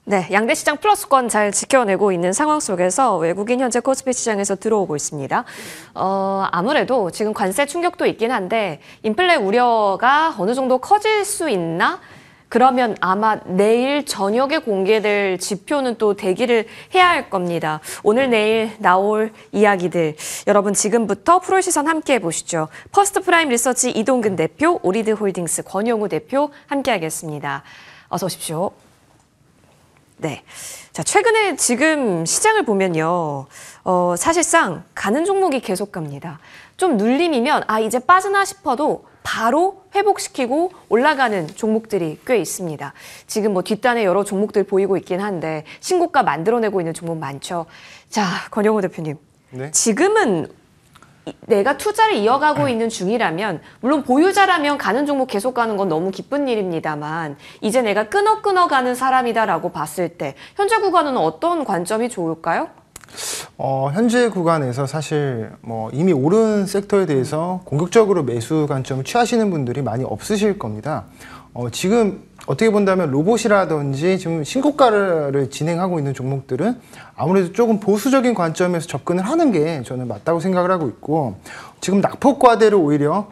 네, 양대 시장 플러스권 잘 지켜내고 있는 상황 속에서 외국인 현재 코스피 시장에서 들어오고 있습니다. 아무래도 지금 관세 충격도 있긴 한데 인플레 우려가 어느 정도 커질 수 있나? 그러면 아마 내일 저녁에 공개될 지표는 또 대기를 해야 할 겁니다. 오늘 내일 나올 이야기들 여러분 지금부터 프로 시선 함께 해보시죠. 퍼스트 프라임 리서치 이동근 대표, 오리드 홀딩스 권영우 대표 함께 하겠습니다. 어서 오십시오. 네. 자, 최근에 지금 시장을 보면요. 사실상 가는 종목이 계속 갑니다. 좀 눌림이면 이제 빠지나 싶어도 바로 회복시키고 올라가는 종목들이 꽤 있습니다. 지금 뭐 뒷단에 여러 종목들 보이고 있긴 한데 신고가 만들어내고 있는 종목 많죠. 자, 권영우 대표님. 네. 지금은 내가 투자를 이어가고 있는 중이라면 물론 보유자라면 가는 종목 계속 가는 건 너무 기쁜 일입니다만 이제 내가 끊어가는 사람이다라고 봤을 때 현재 구간은 어떤 관점이 좋을까요? 현재 구간에서 사실 이미 오른 섹터에 대해서 공격적으로 매수 관점을 취하시는 분들이 많이 없으실 겁니다. 지금 어떻게 본다면 로봇이라든지 지금 신고가를 진행하고 있는 종목들은 아무래도 조금 보수적인 관점에서 접근을 하는 게 저는 맞다고 생각을 하고 있고, 지금 낙폭과대를 오히려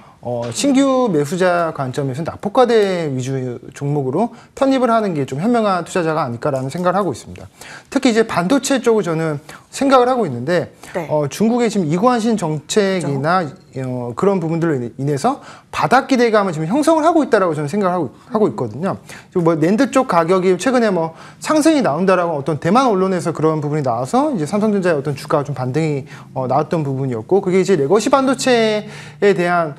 신규 매수자 관점에서 낙폭과대 위주 종목으로 편입을 하는 게 좀 현명한 투자자가 아닐까라는 생각을 하고 있습니다. 특히 이제 반도체 쪽을 저는 생각을 하고 있는데, 네. 중국의 지금 이관신 정책이나 그런 부분들로 인해서 바닥 기대감을 지금 형성을 하고 있다라고 저는 생각을 하고 있거든요. 뭐 낸드 쪽 가격이 최근에 상승이 나온다라고 어떤 대만 언론에서 그런 부분이 나와서 이제 삼성전자의 어떤 주가가 좀 반등이 나왔던 부분이었고, 그게 이제 레거시 반도체에 대한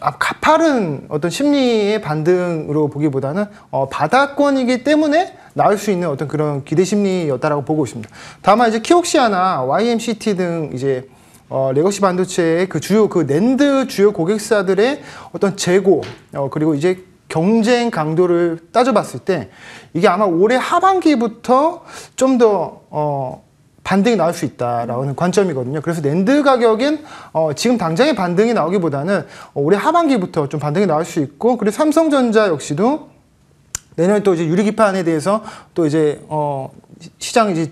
가파른 어떤 심리의 반등으로 보기보다는 바닥권이기 때문에 나올 수 있는 어떤 그런 기대 심리였다라고 보고 있습니다. 다만 이제 키옥시아나 YMCT 등 이제 레거시 반도체의 그 낸드 주요 고객사들의 어떤 재고 그리고 이제 경쟁 강도를 따져봤을 때 이게 아마 올해 하반기부터 좀 더 반등이 나올 수 있다라는 관점이거든요. 그래서 낸드 가격은 지금 당장의 반등이 나오기보다는 올해 하반기부터 좀 반등이 나올 수 있고, 그리고 삼성전자 역시도 내년에 또 이제 유리기판에 대해서 또 이제 시장 이제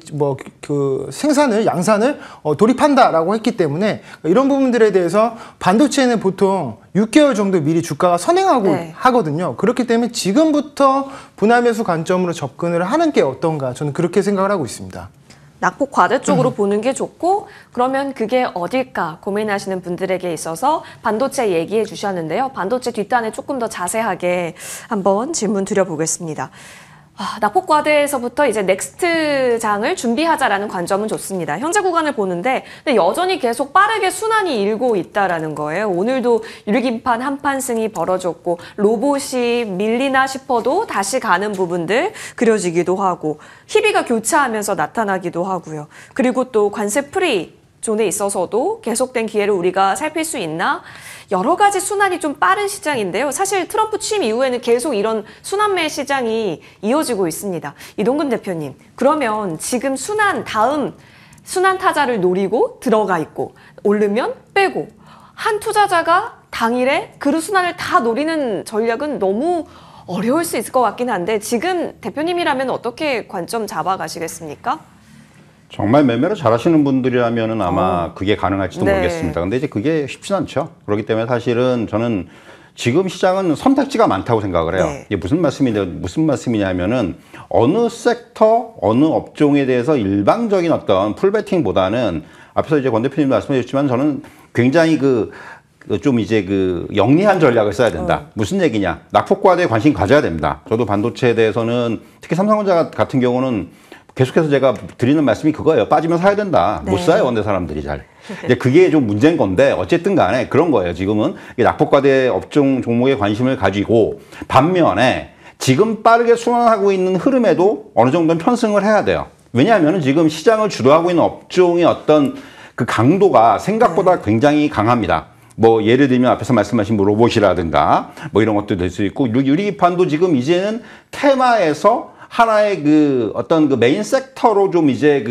생산을 양산을 돌입한다라고 했기 때문에 이런 부분들에 대해서 반도체는 보통 6개월 정도 미리 주가가 선행하고 하거든요. 그렇기 때문에 지금부터 분할 매수 관점으로 접근을 하는 게 어떤가, 저는 그렇게 생각을 하고 있습니다. 낙폭 과대 쪽으로 보는 게 좋고, 그러면 그게 어딜까 고민하시는 분들에게 있어서 반도체 얘기해 주셨는데요. 반도체 뒷단에 조금 더 자세하게 한번 질문 드려보겠습니다. 낙폭 과대에서부터 이제 넥스트 장을 준비하자라는 관점은 좋습니다. 현재 구간을 보는데 근데 여전히 계속 빠르게 순환이 일고 있다라는 거예요. 오늘도 유리기판 한판승이 벌어졌고 로봇이 밀리나 싶어도 다시 가는 부분들 그려지기도 하고 희비가 교차하면서 나타나기도 하고요. 그리고 또 관세 프리 존에 있어서도 계속된 기회를 우리가 살필 수 있나? 여러 가지 순환이 좀 빠른 시장인데요. 사실 트럼프 취임 이후에는 계속 이런 순환매 시장이 이어지고 있습니다. 이동근 대표님, 그러면 지금 다음 순환 타자를 노리고 들어가 있고 오르면 빼고 한 투자자가 당일에 그 순환을 다 노리는 전략은 너무 어려울 수 있을 것 같긴 한데 지금 대표님이라면 어떻게 관점 잡아가시겠습니까? 정말 매매를 잘하시는 분들이라면 아마 그게 가능할지도 모르겠습니다. 근데 이제 그게 쉽진 않죠. 그렇기 때문에 사실은 저는 지금 시장은 선택지가 많다고 생각을 해요. 이게 무슨 말씀이냐면은 어느 섹터, 어느 업종에 대해서 일방적인 어떤 풀베팅보다는 앞서 이제 권 대표님 말씀해 주셨지만 저는 굉장히 좀 이제 영리한 전략을 써야 된다. 무슨 얘기냐? 낙폭과대에 관심 가져야 됩니다. 저도 반도체에 대해서는 특히 삼성전자 같은 경우는 계속해서 제가 드리는 말씀이 그거예요. 빠지면 사야 된다. 못 사요, 근데 사람들이 잘. 이제 그게 좀 문제인 건데 어쨌든 간에 그런 거예요. 지금은 낙폭과대 업종 종목에 관심을 가지고 반면에 지금 빠르게 순환하고 있는 흐름에도 어느 정도는 편승을 해야 돼요. 왜냐하면 지금 시장을 주도하고 있는 업종의 어떤 그 강도가 생각보다 굉장히 강합니다. 예를 들면 앞에서 말씀하신 로봇이라든가 이런 것도 될 수 있고, 유리기판도 지금 이제는 테마에서 하나의 어떤 메인 섹터로 좀 이제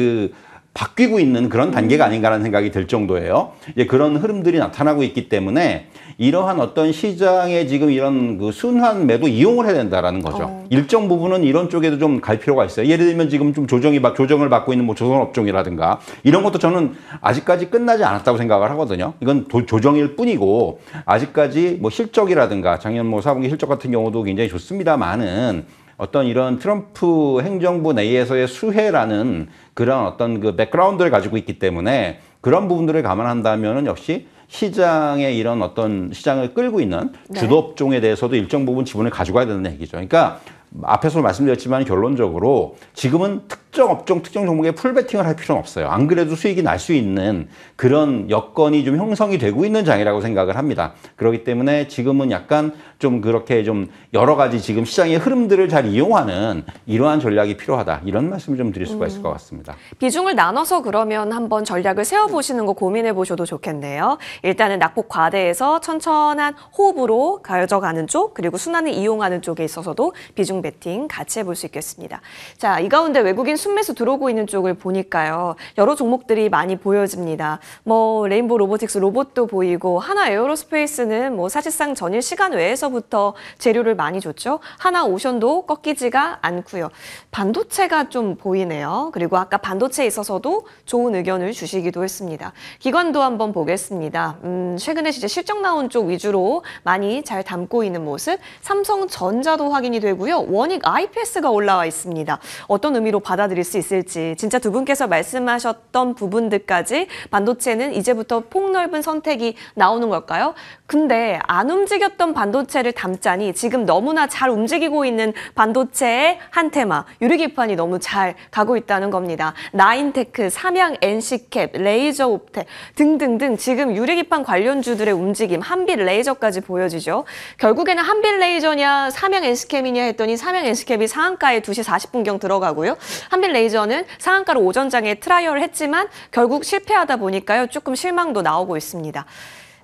바뀌고 있는 그런 단계가 아닌가라는 생각이 들 정도예요. 이제 그런 흐름들이 나타나고 있기 때문에 이러한 어떤 시장의 지금 이런 그 순환 매도 이용을 해야 된다라는 거죠. 일정 부분은 이런 쪽에도 좀 갈 필요가 있어요. 예를 들면 지금 좀 조정을 받고 있는 뭐 조선업종이라든가 이런 것도 저는 아직까지 끝나지 않았다고 생각을 하거든요. 이건 조정일 뿐이고 아직까지 뭐 실적이라든가 작년 뭐 4분기 실적 같은 경우도 굉장히 좋습니다만은 어떤 이런 트럼프 행정부 내에서의 수혜라는 그런 어떤 그 백그라운드를 가지고 있기 때문에 그런 부분들을 감안한다면은 역시 시장의 이런 어떤 시장을 끌고 있는 주도 업종에 대해서도 일정 부분 지분을 가져가야 된다는 얘기죠. 그러니까 앞에서 말씀드렸지만 결론적으로 지금은 특정 업종, 특정 종목에 풀베팅을 할 필요는 없어요. 안 그래도 수익이 날 수 있는 그런 여건이 좀 형성이 되고 있는 장이라고 생각을 합니다. 그렇기 때문에 지금은 약간 좀 그렇게 좀 여러 가지 지금 시장의 흐름들을 잘 이용하는 이러한 전략이 필요하다. 이런 말씀을 좀 드릴 수가 있을 것 같습니다. 비중을 나눠서 그러면 한번 전략을 세워보시는 거 고민해 보셔도 좋겠네요. 일단은 낙폭 과대에서 천천한 호흡으로 가져가는 쪽, 그리고 순환을 이용하는 쪽에 있어서도 비중 베팅 같이 해볼 수 있겠습니다. 자, 이 가운데 외국인 순매수 들어오고 있는 쪽을 보니까요. 여러 종목들이 많이 보여집니다. 뭐 레인보우 로보틱스 로봇도 보이고 하나 에어로스페이스는 뭐 사실상 전일 시간 외에서부터 재료를 많이 줬죠. 하나 오션도 꺾이지가 않고요. 반도체가 좀 보이네요. 그리고 아까 반도체에 있어서도 좋은 의견을 주시기도 했습니다. 기관도 한번 보겠습니다. 최근에 진짜 실적 나온 쪽 위주로 많이 잘 담고 있는 모습. 삼성전자도 확인이 되고요. 원익 IPS가 올라와 있습니다. 어떤 의미로 받아들일 수 있을지 진짜 두 분께서 말씀하셨던 부분들까지 반도체는 이제부터 폭넓은 선택이 나오는 걸까요? 근데 안 움직였던 반도체를 담자니 지금 너무나 잘 움직이고 있는 반도체의 한 테마, 유리기판이 너무 잘 가고 있다는 겁니다. 나인테크, 삼양 NC캡, 레이저 옵텍 등등등 지금 유리기판 관련주들의 움직임, 한빛 레이저까지 보여지죠. 결국에는 한빛 레이저냐 삼양 NC캡이냐 했더니 삼양 NC캡이 상한가에 2시 40분경 들어가고요. 한빛 레이저는 상한가로 오전장에 트라이얼을 했지만 결국 실패하다 보니까요. 조금 실망도 나오고 있습니다.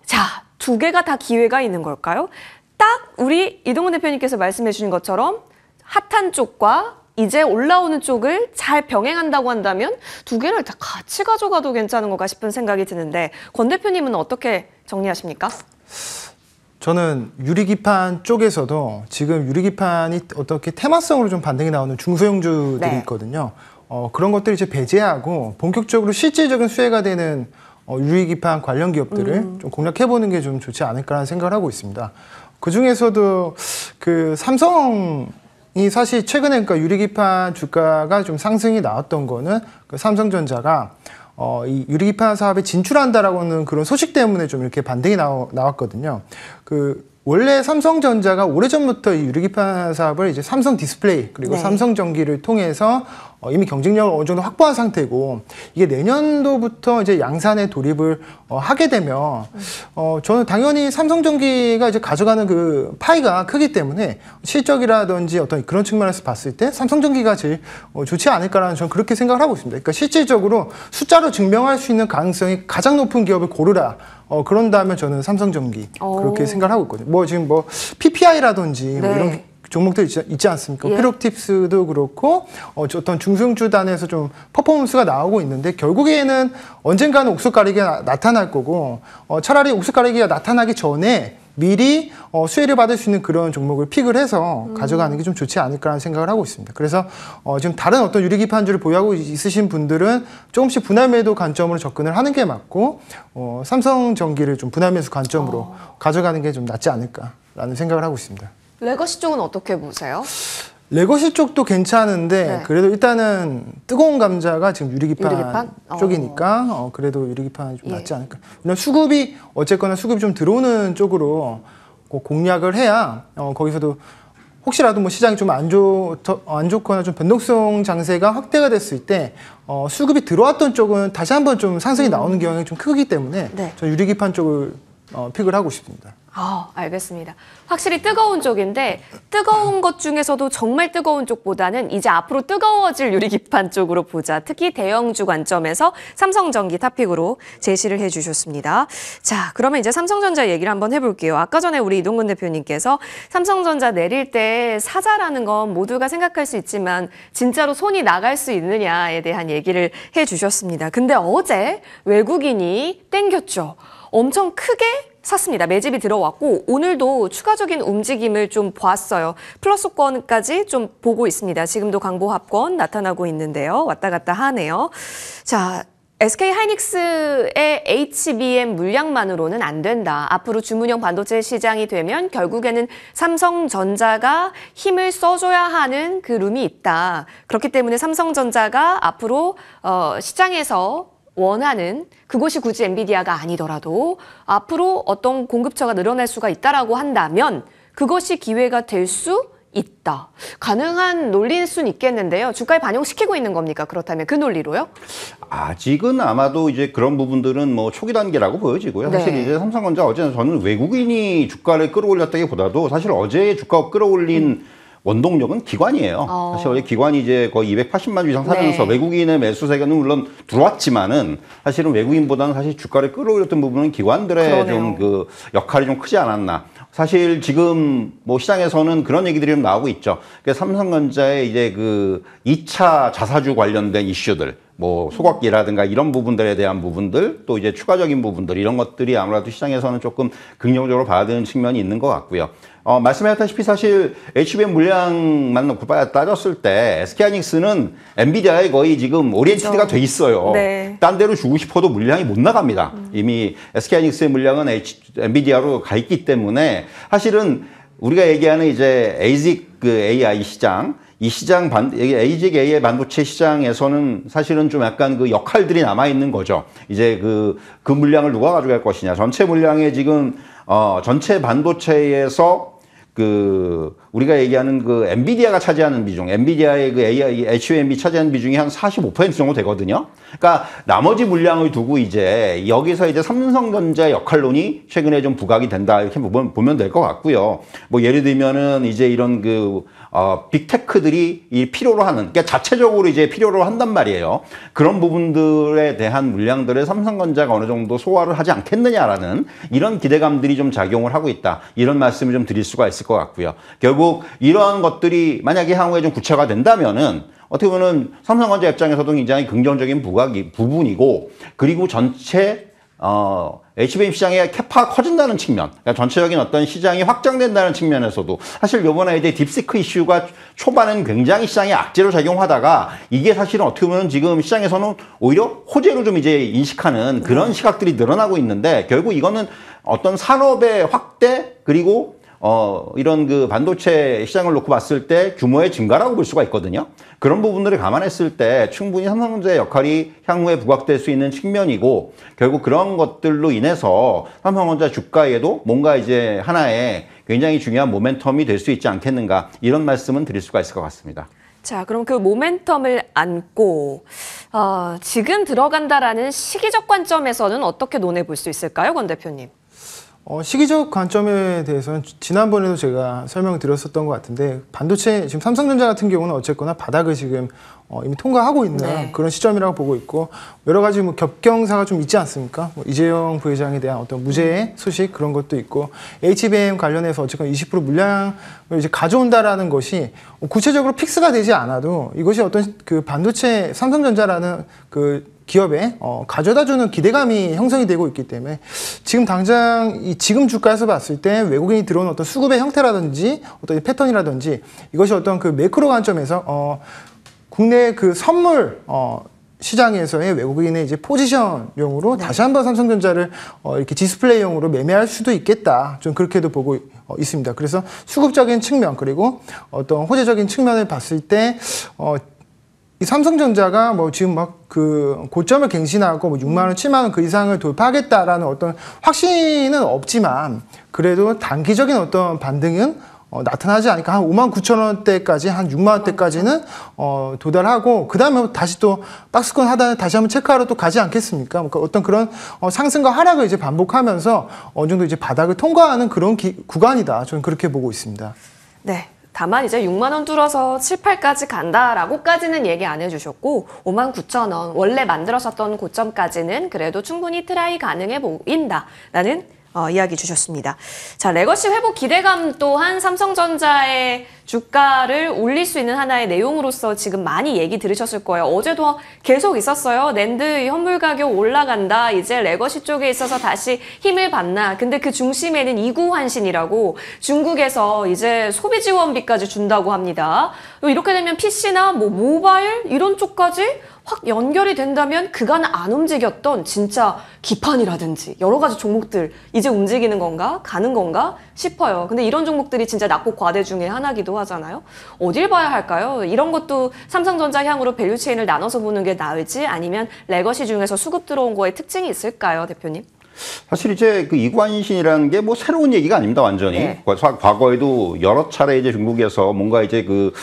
자, 두 개가 다 기회가 있는 걸까요? 딱 우리 이동훈 대표님께서 말씀해 주신 것처럼 핫한 쪽과 이제 올라오는 쪽을 잘 병행한다고 한다면 두 개를 다 같이 가져가도 괜찮은 건가 싶은 생각이 드는데 권 대표님은 어떻게 정리하십니까? 저는 유리기판 쪽에서도 지금 유리기판이 어떻게 테마성으로 좀 반등이 나오는 중소형주들이 있거든요. 그런 것들을 이제 배제하고 본격적으로 실질적인 수혜가 되는 유리기판 관련 기업들을 좀 공략해보는 게 좀 좋지 않을까라는 생각을 하고 있습니다. 그 중에서도 그 삼성이 사실 최근에 그러니까 유리기판 주가가 좀 상승이 나왔던 거는 그 삼성전자가 이 유리기판 사업에 진출한다라고 하는 그런 소식 때문에 좀 이렇게 반등이 나왔거든요. 원래 삼성전자가 오래전부터 이 유리기판 사업을 이제 삼성 디스플레이 그리고 삼성전기를 통해서 이미 경쟁력을 어느 정도 확보한 상태고 이게 내년도부터 이제 양산에 돌입을 하게 되면 저는 당연히 삼성전기가 이제 가져가는 그 파이가 크기 때문에 실적이라든지 어떤 그런 측면에서 봤을 때 삼성전기가 제일 좋지 않을까라는 저는 그렇게 생각을 하고 있습니다. 그러니까 실질적으로 숫자로 증명할 수 있는 가능성이 가장 높은 기업을 고르라. 그런다면 저는 삼성전기 그렇게 생각을 하고 있거든요. 뭐 지금 뭐 PPI라든지 뭐 이런 종목들 있지 않습니까? 피롭팁스도 그렇고 어떤 중소형주단에서 좀 퍼포먼스가 나오고 있는데 결국에는 언젠가는 옥석 가리기가 나타날 거고 차라리 옥석 가리기가 나타나기 전에 미리 수혜를 받을 수 있는 그런 종목을 픽을 해서 가져가는 게 좀 좋지 않을까라는 생각을 하고 있습니다. 그래서 지금 다른 어떤 유리기판주를 보유하고 있으신 분들은 조금씩 분할 매도 관점으로 접근을 하는 게 맞고 삼성전기를 좀 분할 매수 관점으로 가져가는 게 좀 낫지 않을까라는 생각을 하고 있습니다. 레거시 쪽은 어떻게 보세요? 레거시 쪽도 괜찮은데 그래도 일단은 뜨거운 감자가 지금 유리기판? 쪽이니까 그래도 유리기판이 좀 낫지 않을까. 왜냐면 수급이 어쨌거나 수급이 좀 들어오는 쪽으로 공략을 해야 거기서도 혹시라도 뭐 시장이 좀 안 좋거나 좀 변동성 장세가 확대가 됐을 때 수급이 들어왔던 쪽은 다시 한번 좀 상승이 나오는 경향이 좀 크기 때문에 저는 유리기판 쪽을 픽을 하고 싶습니다. 알겠습니다. 확실히 뜨거운 쪽인데 뜨거운 것 중에서도 정말 뜨거운 쪽보다는 이제 앞으로 뜨거워질 유리기판 쪽으로 보자. 특히 대형주 관점에서 삼성전기 탑픽으로 제시를 해주셨습니다. 자, 그러면 이제 삼성전자 얘기를 한번 해볼게요. 아까 전에 우리 이동근 대표님께서 삼성전자 내릴 때 사자라는 건 모두가 생각할 수 있지만 진짜로 손이 나갈 수 있느냐에 대한 얘기를 해주셨습니다. 근데 어제 외국인이 땡겼죠. 엄청 크게 샀습니다. 매집이 들어왔고 오늘도 추가적인 움직임을 좀 보았어요. 플러스권까지 좀 보고 있습니다. 지금도 강보합권 나타나고 있는데요. 왔다 갔다 하네요. 자, SK하이닉스의 HBM 물량만으로는 안 된다. 앞으로 주문형 반도체 시장이 되면 결국에는 삼성전자가 힘을 써줘야 하는 그 룸이 있다. 그렇기 때문에 삼성전자가 앞으로 시장에서 원하는 그곳이 굳이 엔비디아가 아니더라도 앞으로 어떤 공급처가 늘어날 수가 있다라고 한다면 그것이 기회가 될 수 있다. 가능한 논리일 수는 있겠는데요. 주가에 반영시키고 있는 겁니까? 그렇다면 그 논리로요? 아직은 아마도 이제 그런 부분들은 뭐 초기 단계라고 보여지고요. 사실 이제 삼성전자 어제는 저는 외국인이 주가를 끌어올렸다기보다도 사실 어제 주가 끌어올린 원동력은 기관이에요. 사실 어제 기관이 이제 거의 280만 주 이상 사면서 외국인의 매수 세계는 물론 들어왔지만은 사실은 외국인보다는 사실 주가를 끌어올렸던 부분은 기관들의 좀 그 역할이 좀 크지 않았나. 사실 지금 뭐 시장에서는 그런 얘기들이 좀 나오고 있죠. 그러니까 삼성전자의 이제 그 2차 자사주 관련된 이슈들, 뭐 소각기라든가 이런 부분들에 대한 부분들, 또 이제 추가적인 부분들, 이런 것들이 아무래도 시장에서는 조금 긍정적으로 봐야 되는 측면이 있는 것 같고요. 말씀하셨다시피 사실 HBM 물량만 놓고 따졌을 때 SK하이닉스는 엔비디아에 거의 지금 오리엔티드가 돼 있어요. 딴 데로 주고 싶어도 물량이 못 나갑니다. 이미 SK하이닉스의 물량은 엔비디아로 가 있기 때문에 사실은 우리가 얘기하는 이제 ASIC 그 AI 시장, 이 시장 ASIC AI 반도체 시장에서는 사실은 좀 약간 그 역할들이 남아 있는 거죠. 이제 그 물량을 누가 가져갈 것이냐. 전체 물량의 지금 전체 반도체에서 그 우리가 얘기하는 그 엔비디아가 차지하는 비중, 엔비디아의 그 AI HBM이 차지하는 비중이 한 45% 정도 되거든요. 그러니까 나머지 물량을 두고 이제 여기서 이제 삼성전자 역할론이 최근에 좀 부각이 된다 이렇게 보면 될 것 같고요. 뭐 예를 들면은 이제 이런 그 빅테크들이 이 필요로 하는, 그러니까 자체적으로 이제 필요로 한단 말이에요. 그런 부분들에 대한 물량들을 삼성전자가 어느 정도 소화를 하지 않겠느냐라는 이런 기대감들이 좀 작용을 하고 있다. 이런 말씀을 좀 드릴 수가 있을 것 같고요. 결국 이러한 것들이 만약에 향후에 좀 구체가 된다면은 어떻게 보면 삼성전자 입장에서도 굉장히 긍정적인 부분이고, 그리고 전체 HBM 시장의 캐파가 커진다는 측면, 그러니까 전체적인 어떤 시장이 확장된다는 측면에서도 사실 요번에 이제 딥시크 이슈가 초반엔 굉장히 시장에 악재로 작용하다가 이게 사실은 어떻게 보면 지금 시장에서는 오히려 호재로 좀 이제 인식하는 그런 시각들이 늘어나고 있는데, 결국 이거는 어떤 산업의 확대, 그리고 이런 그 반도체 시장을 놓고 봤을 때 규모의 증가라고 볼 수가 있거든요. 그런 부분들을 감안했을 때 충분히 삼성전자의 역할이 향후에 부각될 수 있는 측면이고, 결국 그런 것들로 인해서 삼성전자 주가에도 뭔가 이제 하나의 굉장히 중요한 모멘텀이 될 수 있지 않겠는가, 이런 말씀은 드릴 수가 있을 것 같습니다. 자, 그럼 그 모멘텀을 안고 지금 들어간다라는 시기적 관점에서는 어떻게 논해볼 수 있을까요, 권 대표님? 시기적 관점에 대해서는 지난번에도 제가 설명을 드렸었던 것 같은데, 반도체 지금 삼성전자 같은 경우는 어쨌거나 바닥을 지금 이미 통과하고 있는 그런 시점이라고 보고 있고, 여러 가지 뭐 겹경사가 좀 있지 않습니까? 뭐 이재용 부회장에 대한 어떤 무죄의 소식, 그런 것도 있고, HBM 관련해서 어쨌거나 20% 물량을 이제 가져온다라는 것이 구체적으로 픽스가 되지 않아도 이것이 어떤 그 반도체 삼성전자라는 그 기업에 가져다주는 기대감이 형성이 되고 있기 때문에, 지금 당장 지금 주가에서 봤을 때 외국인이 들어오는 어떤 수급의 형태라든지 어떤 패턴이라든지, 이것이 어떤 그 매크로 관점에서 국내 그 선물 시장에서의 외국인의 이제 포지션용으로 다시 한번 삼성전자를 이렇게 디스플레이용으로 매매할 수도 있겠다, 좀 그렇게도 보고 있습니다. 그래서 수급적인 측면, 그리고 어떤 호재적인 측면을 봤을 때 이 삼성전자가 뭐 지금 막 그 고점을 갱신하고 뭐 6만 원, 7만 원 그 이상을 돌파하겠다라는 어떤 확신은 없지만, 그래도 단기적인 어떤 반등은 나타나지 않으니까 한 59,000원대까지 한 6만 원대까지는 도달하고 그 다음에 다시 또 박스권 하단에 다시 한번 체크하러 또 가지 않겠습니까? 그러니까 어떤 그런 상승과 하락을 이제 반복하면서 어느 정도 이제 바닥을 통과하는 그런 구간이다. 저는 그렇게 보고 있습니다. 네. 다만 이제 6만 원 뚫어서 7, 8까지 간다라고까지는 얘기 안 해주셨고 59,000원 원래 만들었었던 고점까지는 그래도 충분히 트라이 가능해 보인다라는 이야기 주셨습니다. 자, 레거시 회복 기대감 또한 삼성전자의 주가를 올릴 수 있는 하나의 내용으로서 지금 많이 얘기 들으셨을 거예요. 어제도 계속 있었어요. 낸드 현물 가격 올라간다. 이제 레거시 쪽에 있어서 다시 힘을 받나. 근데 그 중심에는 이구환신이라고 중국에서 이제 소비 지원비까지 준다고 합니다. 이렇게 되면 PC나 뭐 모바일 이런 쪽까지 확 연결이 된다면 그간 안 움직였던 진짜 기판이라든지 여러 가지 종목들 이제 움직이는 건가? 가는 건가? 싶어요. 근데 이런 종목들이 진짜 낙폭 과대 중에 하나기도 하잖아요. 어딜 봐야 할까요? 이런 것도 삼성전자 향으로 밸류체인을 나눠서 보는 게 나을지 아니면 레거시 중에서 수급 들어온 거에 특징이 있을까요, 대표님? 사실 이제 그 이관신이라는 게 뭐 새로운 얘기가 아닙니다, 완전히. 네. 과거에도 여러 차례 이제 중국에서 뭔가 이제 그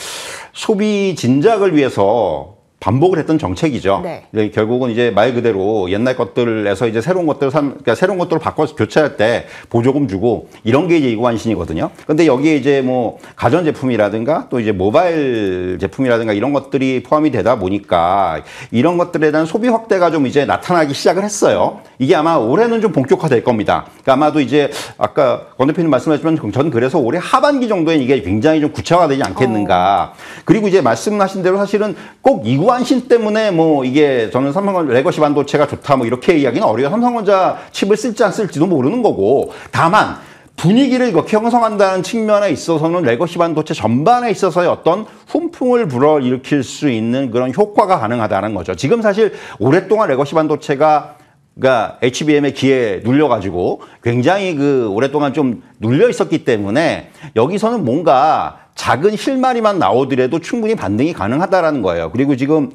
소비 진작을 위해서 반복을 했던 정책이죠. 네. 결국은 이제 말 그대로 옛날 것들에서 이제 새로운 것들을 그러니까 새로운 것들을 바꿔서 교체할 때 보조금 주고 이런 게 이제 이관신이거든요. 근데 여기에 이제 뭐 가전 제품이라든가 또 이제 모바일 제품이라든가 이런 것들이 포함이 되다 보니까 이런 것들에 대한 소비 확대가 좀 이제 나타나기 시작을 했어요. 이게 아마 올해는 좀 본격화될 겁니다. 그러니까 아마도 이제 아까 권 대표님 말씀하셨지만 저는 그래서 올해 하반기 정도에 이게 굉장히 좀 구체화되지 않겠는가. 그리고 이제 말씀하신 대로 사실은 꼭 이관신 때문에 뭐 이게 저는 삼성전자 레거시 반도체가 좋다 뭐 이렇게 이야기는 어려워요. 삼성전자 칩을 쓸지 안 쓸지도 모르는 거고. 다만 분위기를 이렇게 형성한다는 측면에 있어서는 레거시 반도체 전반에 있어서의 어떤 훈풍을 불어일으킬 수 있는 그런 효과가 가능하다는 거죠. 지금 사실 오랫동안 레거시 반도체가 그러니까 HBM의 기에 눌려가지고 굉장히 그 오랫동안 좀 눌려 있었기 때문에 여기서는 뭔가 작은 실마리만 나오더라도 충분히 반등이 가능하다라는 거예요. 그리고 지금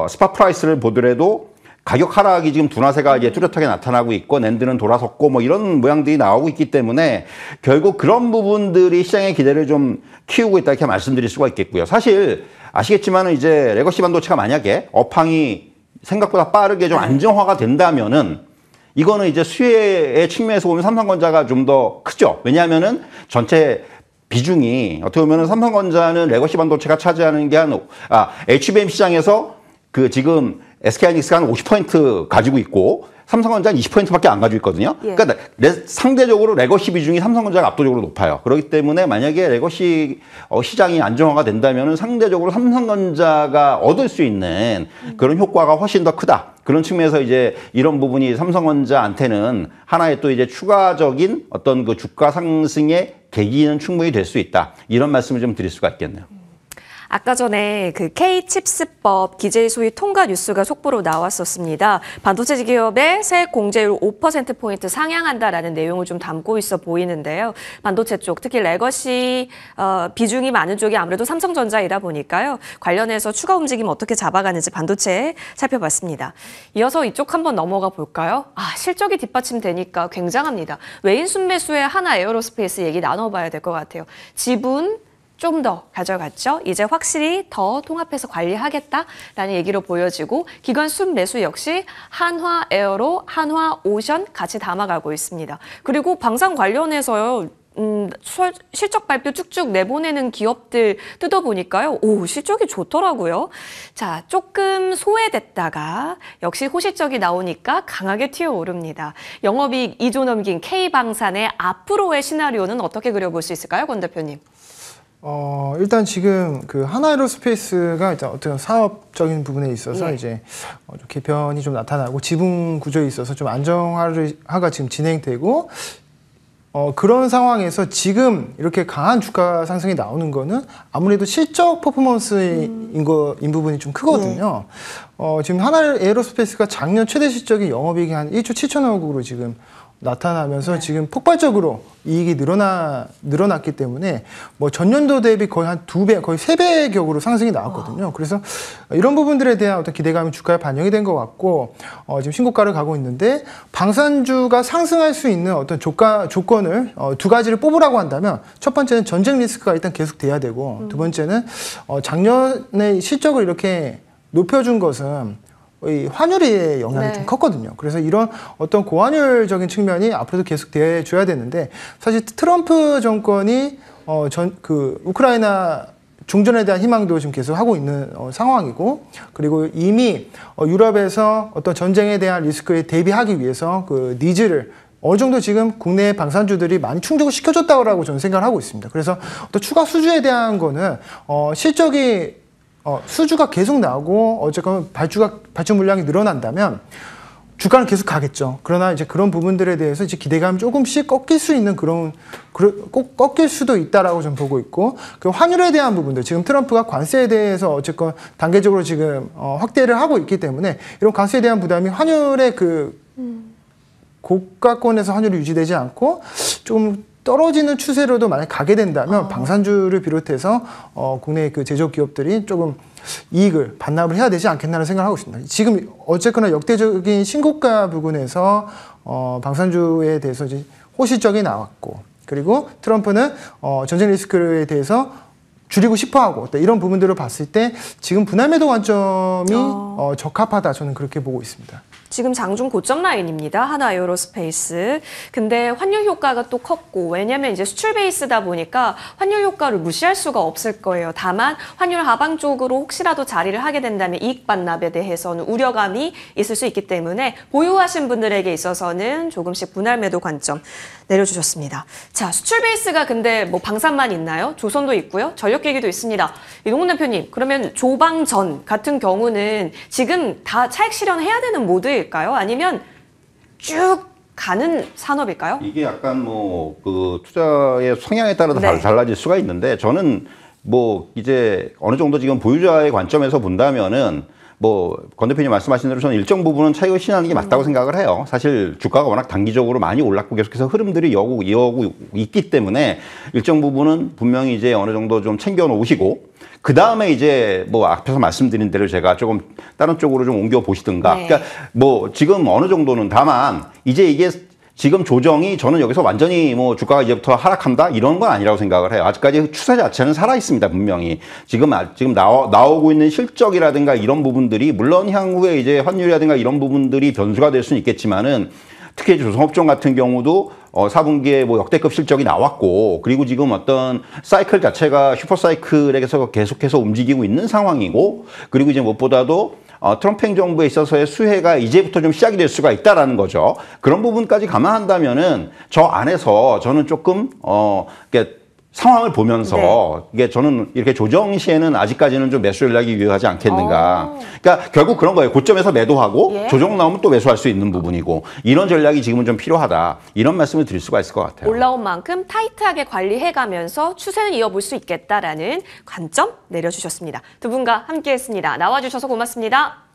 스팟 프라이스를 보더라도 가격 하락이 지금 둔화세가 이제 뚜렷하게 나타나고 있고 낸드는 돌아섰고 뭐 이런 모양들이 나오고 있기 때문에 결국 그런 부분들이 시장의 기대를 좀 키우고 있다 이렇게 말씀드릴 수가 있겠고요. 사실 아시겠지만은 이제 레거시 반도체가 만약에 업황이 생각보다 빠르게 좀 안정화가 된다면은 이거는 이제 수혜의 측면에서 보면 삼성전자가 좀 더 크죠. 왜냐하면은 전체 비중이 어떻게 보면은 삼성전자는 레거시 반도체가 차지하는 게 HBM 시장에서 그 지금 SK하이닉스가 한 50% 가지고 있고 삼성전자는 20%밖에 안 가지고 있거든요. 예. 그러니까 상대적으로 레거시 비중이 삼성전자가 압도적으로 높아요. 그렇기 때문에 만약에 레거시 시장이 안정화가 된다면 상대적으로 삼성전자가 얻을 수 있는 그런 효과가 훨씬 더 크다. 그런 측면에서 이제 이런 부분이 삼성전자한테는 하나의 또 이제 추가적인 어떤 그 주가 상승의 계기는 충분히 될 수 있다. 이런 말씀을 좀 드릴 수가 있겠네요. 아까 전에 그 K칩스법 기재위 소위 통과 뉴스가 속보로 나왔었습니다. 반도체 기업의 세액 공제율 5%포인트 상향한다라는 내용을 좀 담고 있어 보이는데요. 반도체 쪽, 특히 레거시 비중이 많은 쪽이 아무래도 삼성전자이다 보니까요. 관련해서 추가 움직임 어떻게 잡아가는지 반도체 살펴봤습니다. 이어서 이쪽 한번 넘어가 볼까요? 실적이 뒷받침되니까 굉장합니다. 외인 순매수의 하나 에어로스페이스 얘기 나눠봐야 될 것 같아요. 지분 좀 더 가져갔죠. 이제 확실히 더 통합해서 관리하겠다라는 얘기로 보여지고 기관 순매수 역시 한화 에어로, 한화 오션 같이 담아가고 있습니다. 그리고 방산 관련해서요. 실적 발표 쭉쭉 내보내는 기업들 뜯어보니까요. 실적이 좋더라고요. 자, 조금 소외됐다가 역시 호실적이 나오니까 강하게 튀어오릅니다. 영업이익 2조 넘긴 K방산의 앞으로의 시나리오는 어떻게 그려볼 수 있을까요, 권 대표님? 일단 지금 그 하나에로스페이스가 일단 어떤 사업적인 부분에 있어서 이제 개편이 좀 나타나고 지분 구조에 있어서 좀 안정화가 지금 진행되고 그런 상황에서 지금 이렇게 강한 주가 상승이 나오는 거는 아무래도 실적 퍼포먼스인 부분이 좀 크거든요. 지금 하나에로스페이스가 작년 최대 실적이 영업이익이 한 1조 7천억으로 지금 나타나면서 지금 폭발적으로 이익이 늘어났기 때문에 뭐 전년도 대비 거의 한 2배, 거의 3배 격으로 상승이 나왔거든요. 그래서 이런 부분들에 대한 어떤 기대감이 주가에 반영이 된 것 같고 지금 신고가를 가고 있는데 방산주가 상승할 수 있는 어떤 조건은 조건을 두 가지를 뽑으라고 한다면 첫 번째는 전쟁 리스크가 일단 계속 돼야 되고 두 번째는 작년에 실적을 이렇게 높여준 것은 이 환율의 영향이 네. 좀 컸거든요. 그래서 이런 어떤 고환율적인 측면이 앞으로도 계속 돼줘야 되는데 사실 트럼프 정권이 우크라이나 중전에 대한 희망도 지금 계속 하고 있는 상황이고 그리고 이미 유럽에서 어떤 전쟁에 대한 리스크에 대비하기 위해서 그 니즈를 어느 정도 지금 국내 방산주들이 많이 충족을 시켜줬다고 저는 생각을 하고 있습니다. 그래서 어떤 추가 수주에 대한 거는 실적이 수주가 계속 나오고 어쨌건 발주 물량이 늘어난다면 주가는 계속 가겠죠. 그러나 이제 그런 부분들에 대해서 이제 기대감이 조금씩 꺾일 수 있는 꼭 꺾일 수도 있다라고 좀 보고 있고 그 환율에 대한 부분들 지금 트럼프가 관세에 대해서 어쨌건 단계적으로 지금 확대를 하고 있기 때문에 이런 관세에 대한 부담이 환율의 고가권에서 환율이 유지되지 않고 좀 떨어지는 추세로도 만약 가게 된다면 방산주를 비롯해서 국내 그 제조업 기업들이 조금 이익을 반납을 해야 되지 않겠나라는 생각을 하고 있습니다. 지금 어쨌거나 역대적인 신고가 부근에서 방산주에 대해서 이제 호실적이 나왔고 그리고 트럼프는 전쟁 리스크에 대해서 줄이고 싶어하고 이런 부분들을 봤을 때 지금 분할 매도 관점이 적합하다 저는 그렇게 보고 있습니다. 지금 장중 고점 라인입니다. 하나 에어로스페이스. 근데 환율 효과가 또 컸고 왜냐면 이제 수출 베이스다 보니까 환율 효과를 무시할 수가 없을 거예요. 다만 환율 하방 쪽으로 혹시라도 자리를 하게 된다면 이익 반납에 대해서는 우려감이 있을 수 있기 때문에 보유하신 분들에게 있어서는 조금씩 분할 매도 관점 내려주셨습니다. 자, 수출 베이스가 근데 뭐 방산만 있나요? 조선도 있고요. 전력기기도 있습니다. 이동훈 대표님, 그러면 조방전 같은 경우는 지금 다 차익 실현해야 되는 모드일까요? 아니면 쭉 가는 산업일까요? 이게 약간 뭐 그 투자의 성향에 따라서 네. 달라질 수가 있는데 저는 뭐 이제 어느 정도 지금 보유자의 관점에서 본다면은 뭐 권 대표님 말씀하신 대로 저는 일정 부분은 차익을 실현하는 게 맞다고 생각을 해요. 사실 주가가 워낙 단기적으로 많이 올랐고 계속해서 흐름들이 이어오고 있기 때문에 일정 부분은 분명히 이제 어느 정도 좀 챙겨 놓으시고 그 다음에 이제 뭐 앞에서 말씀드린 대로 제가 조금 다른 쪽으로 좀 옮겨 보시든가. 네. 그러니까 뭐 지금 어느 정도는 다만 이제 이게 지금 조정이 저는 여기서 완전히 뭐 주가가 이제부터 하락한다 이런 건 아니라고 생각을 해요. 아직까지 추세 자체는 살아 있습니다, 분명히. 지금 나오고 있는 실적이라든가 이런 부분들이 물론 향후에 이제 환율이라든가 이런 부분들이 변수가 될 수는 있겠지만은 특히 조선업종 같은 경우도 4분기에 뭐 역대급 실적이 나왔고 그리고 지금 어떤 사이클 자체가 슈퍼사이클에서 계속해서 움직이고 있는 상황이고 그리고 이제 무엇보다도 트럼프 행정부에 있어서의 수혜가 이제부터 좀 시작이 될 수가 있다라는 거죠. 그런 부분까지 감안한다면은 저 안에서 저는 조금 이렇게 상황을 보면서 네. 이게 저는 이렇게 조정 시에는 아직까지는 좀 매수 전략이 유효하지 않겠는가. 그러니까 결국 그런 거예요. 고점에서 매도하고 예. 조정 나오면 또 매수할 수 있는 부분이고 이런 전략이 지금은 좀 필요하다. 이런 말씀을 드릴 수가 있을 것 같아요. 올라온 만큼 타이트하게 관리해가면서 추세는 이어볼 수 있겠다라는 관점 내려주셨습니다. 두 분과 함께했습니다. 나와주셔서 고맙습니다.